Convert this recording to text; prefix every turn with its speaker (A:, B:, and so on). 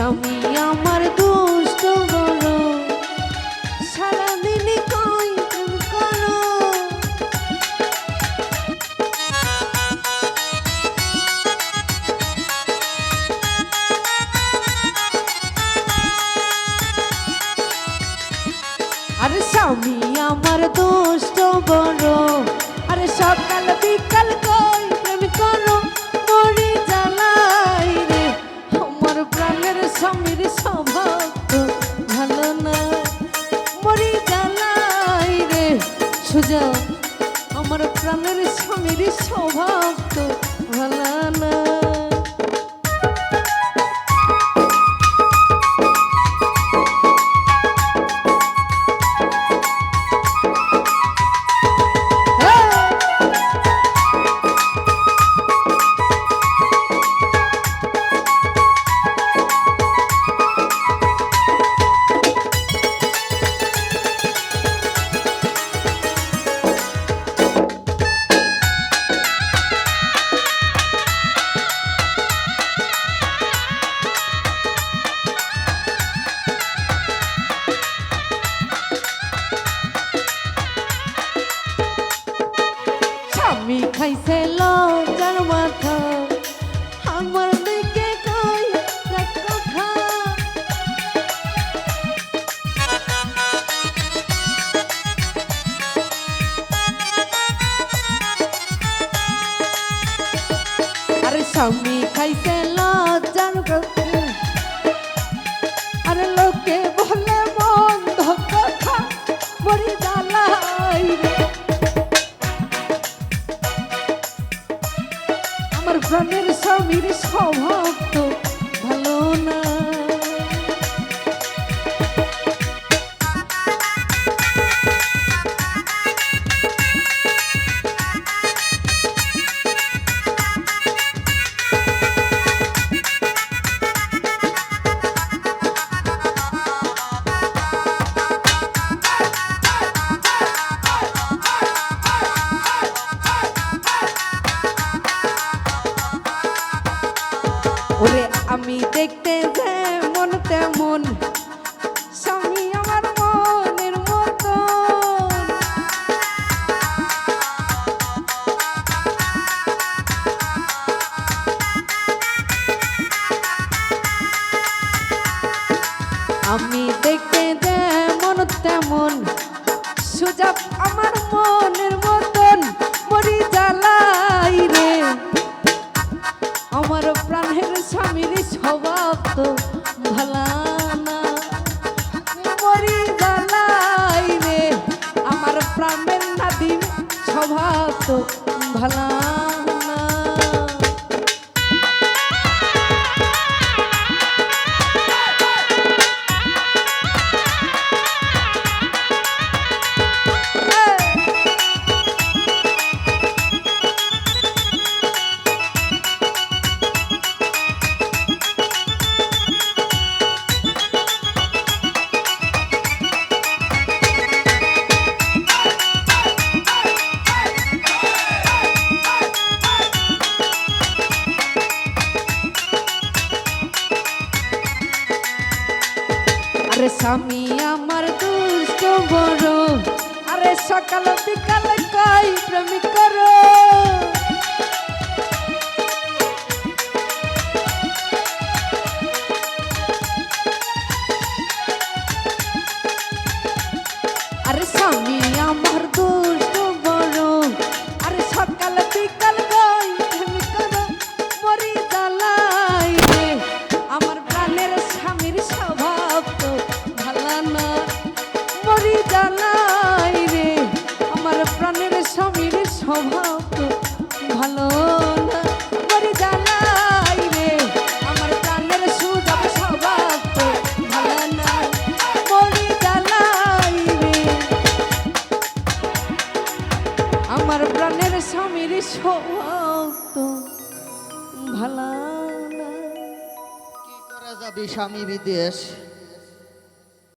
A: স্বামী আমার দুষ্ট বড়, সারাদিন কই প্রেম করো। আরে স্বামী আমার দুষ্ট বড়, আরে সকাল বিকাল কই প্রেম করো। মরি জ্বালাই রে, আমার প্রাণের স্বামীর স্বভাব তো ভালো না। মরি জ্বালাই রে সুজা, আমার প্রাণের স্বামীর স্বভাব তো ভালো না। স্বামী খাইছে লজ্জার মাথা, আমার দিকে কই এক কথা। আরে স্বামী খাইছে লজ্জার কথা, আরে লোকে বলে বন্ধ কথা। মরি জ্বালাই রে, আমার প্রাণের স্বামীর স্বভাব তো ভালো না। ওরে আমি দেখতে যেমন তেমন, স্বামী আমার মনের মতো। আমি দেখতে যেমন তেমন, সুজা আমার মনের মতন। মরি জ্বালাই রে, আমার প্রাণের স্বামীর স্বভাব তো ভালো না। মরি জ্বালাই রে, আমার প্রাণের নাদিম স্বভাব তো ভালো না। আরে স্বামী আমার দুষ্ট বড়, আরে সকাল বিকাল কই প্রেম করো। আরে স্বামী আমার দুষ্ট বড়, আরে সকাল বিকাল কই প্রেম করো। মরি জ্বালাই রে, আমার প্রাণের স্বামীর স্বভাব তো ভালো না। মরি জ্বালাই রে, আমার প্রাণের স্বামীর স্বভাব তো ভালো না। মরি জ্বালাই রে, আমার প্রাণের সুজব স্বভাব তো ভালো না। মরি জ্বালাই রে, আমার প্রাণের স্বামীর স্বভাব তো ভালো না।
B: কি করা যাবে স্বামী বিদেশ।